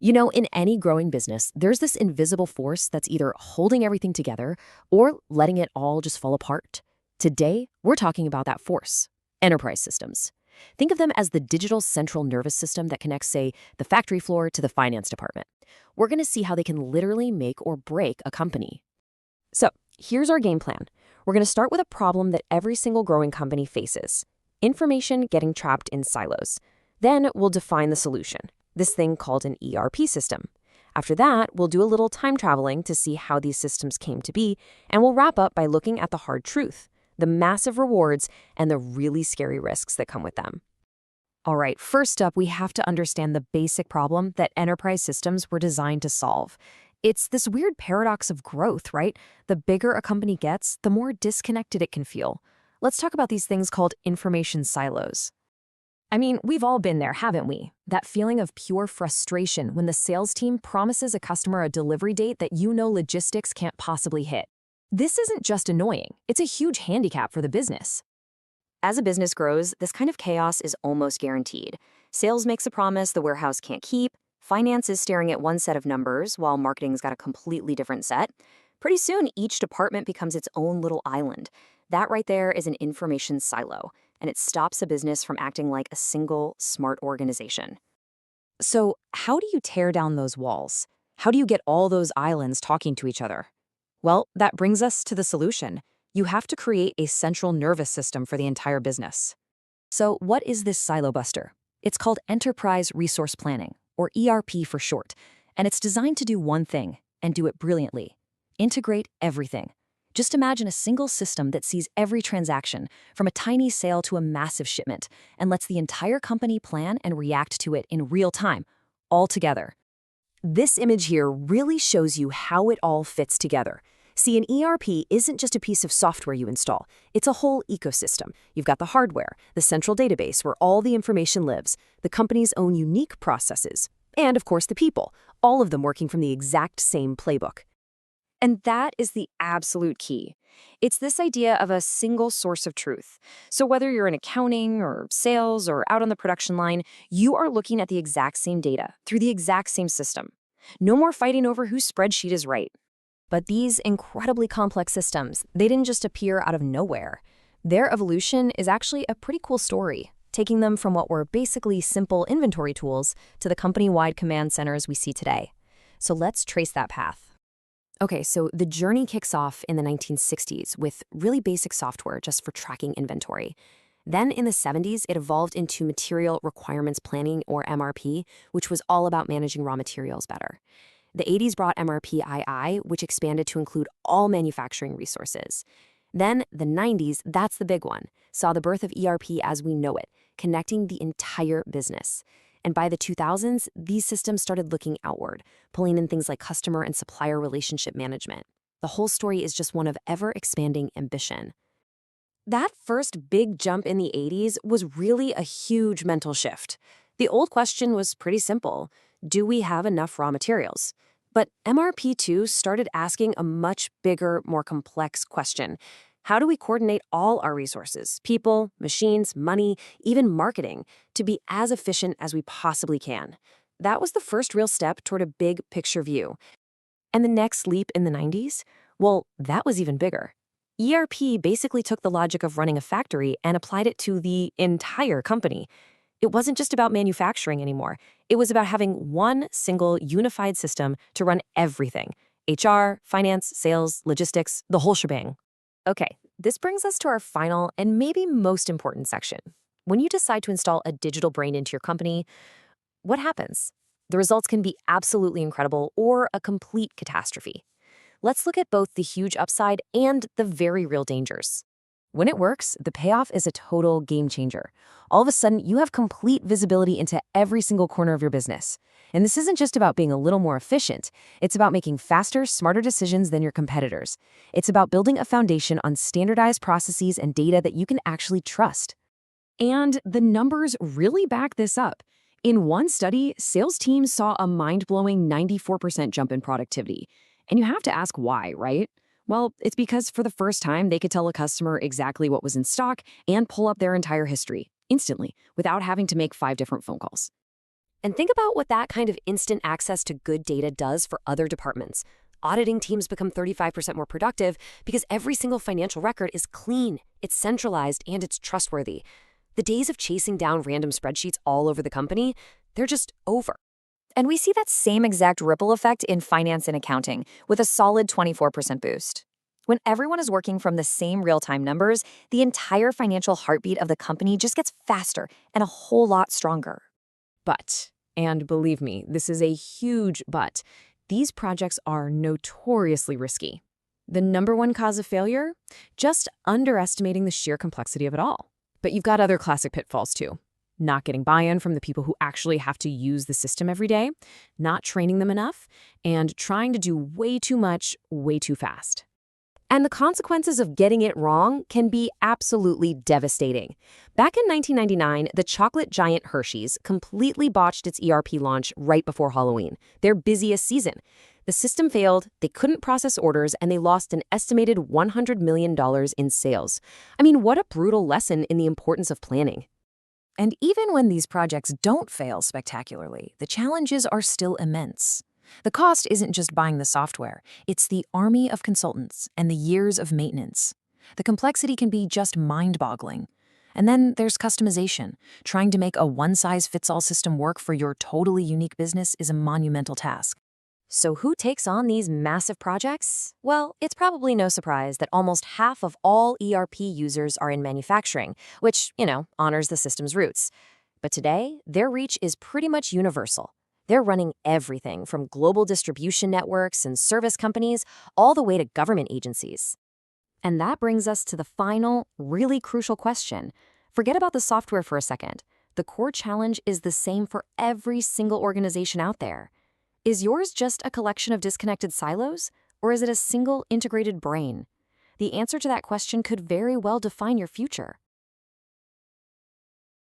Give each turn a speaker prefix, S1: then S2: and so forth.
S1: In any growing business, there's this invisible force that's either holding everything together or letting it all just fall apart. Today, we're talking about that force, enterprise systems. Think of them as the digital central nervous system that connects, say, the factory floor to the finance department. We're going to see how they can literally make or break a company. So, here's our game plan. We're going to start with a problem that every single growing company faces: information getting trapped in silos. Then we'll define the solution, this thing called an ERP system. After that, we'll do a little time traveling to see how these systems came to be, and we'll wrap up by looking at the hard truth, the massive rewards, and the really scary risks that come with them. All right, first up, we have to understand the basic problem that enterprise systems were designed to solve. It's this weird paradox of growth, right? The bigger a company gets, the more disconnected it can feel. Let's talk about these things called information silos. I mean, we've all been there, haven't we? That feeling of pure frustration when the sales team promises a customer a delivery date that logistics can't possibly hit. This isn't just annoying, it's a huge handicap for the business. As a business grows, this kind of chaos is almost guaranteed. Sales makes a promise the warehouse can't keep, finance is staring at one set of numbers while marketing's got a completely different set. Pretty soon, each department becomes its own little island. That right there is an information silo, and it stops a business from acting like a single, smart organization. So, how do you tear down those walls? How do you get all those islands talking to each other? Well, that brings us to the solution. You have to create a central nervous system for the entire business. So, what is this silo buster? It's called Enterprise Resource Planning, or ERP for short, and it's designed to do one thing, and do it brilliantly: integrate everything. Just imagine a single system that sees every transaction, from a tiny sale to a massive shipment, and lets the entire company plan and react to it in real time, all together. This image here really shows you how it all fits together. See, an ERP isn't just a piece of software you install. It's a whole ecosystem. You've got the hardware, the central database where all the information lives, the company's own unique processes, and of course the people, all of them working from the exact same playbook. And that is the absolute key. It's this idea of a single source of truth. So whether you're in accounting or sales or out on the production line, you are looking at the exact same data through the exact same system. No more fighting over whose spreadsheet is right. But these incredibly complex systems, they didn't just appear out of nowhere. Their evolution is actually a pretty cool story, taking them from what were basically simple inventory tools to the company-wide command centers we see today. So let's trace that path. Okay, so the journey kicks off in the 1960s with really basic software just for tracking inventory. Then in the 70s, it evolved into Material Requirements Planning, or MRP, which was all about managing raw materials better. The 80s brought MRP-II, which expanded to include all manufacturing resources. Then the 90s, that's the big one, saw the birth of ERP as we know it, connecting the entire business. And by the 2000s, these systems started looking outward, pulling in things like customer and supplier relationship management. The whole story is just one of ever-expanding ambition. That first big jump in the 80s was really a huge mental shift. The old question was pretty simple: do we have enough raw materials? But MRP2 started asking a much bigger, more complex question. How do we coordinate all our resources, people, machines, money, even marketing, to be as efficient as we possibly can? That was the first real step toward a big picture view. And the next leap in the 90s? Well, that was even bigger. ERP basically took the logic of running a factory and applied it to the entire company. It wasn't just about manufacturing anymore. It was about having one single unified system to run everything: HR, finance, sales, logistics, the whole shebang. Okay, this brings us to our final and maybe most important section. When you decide to install a digital brain into your company, what happens? The results can be absolutely incredible or a complete catastrophe. Let's look at both the huge upside and the very real dangers. When it works, the payoff is a total game changer. All of a sudden, you have complete visibility into every single corner of your business. And this isn't just about being a little more efficient. It's about making faster, smarter decisions than your competitors. It's about building a foundation on standardized processes and data that you can actually trust. And the numbers really back this up. In one study, sales teams saw a mind-blowing 94% jump in productivity. And you have to ask why, right? Well, it's because for the first time, they could tell a customer exactly what was in stock and pull up their entire history instantly without having to make 5 different phone calls. And think about what that kind of instant access to good data does for other departments. Auditing teams become 35% more productive because every single financial record is clean, it's centralized, and it's trustworthy. The days of chasing down random spreadsheets all over the company, they're just over.
S2: And we see that same exact ripple effect in finance and accounting, with a solid 24% boost. When everyone is working from the same real-time numbers, the entire financial heartbeat of the company just gets faster and a whole lot stronger.
S1: But, and believe me, this is a huge but, these projects are notoriously risky. The number one cause of failure? Just underestimating the sheer complexity of it all. But you've got other classic pitfalls too. Not getting buy-in from the people who actually have to use the system every day, not training them enough, and trying to do way too much, way too fast. And the consequences of getting it wrong can be absolutely devastating. Back in 1999, the chocolate giant Hershey's completely botched its ERP launch right before Halloween, their busiest season. The system failed, they couldn't process orders, and they lost an estimated $100 million in sales. I mean, what a brutal lesson in the importance of planning.
S2: And even when these projects don't fail spectacularly, the challenges are still immense. The cost isn't just buying the software, it's the army of consultants and the years of maintenance. The complexity can be just mind-boggling. And then there's customization. Trying to make a one-size-fits-all system work for your totally unique business is a monumental task.
S1: So who takes on these massive projects? Well, it's probably no surprise that almost half of all ERP users are in manufacturing, which, honors the system's roots. But today, their reach is pretty much universal. They're running everything from global distribution networks and service companies all the way to government agencies. And that brings us to the final, really crucial question. Forget about the software for a second. The core challenge is the same for every single organization out there. Is yours just a collection of disconnected silos, or is it a single integrated brain? The answer to that question could very well define your future.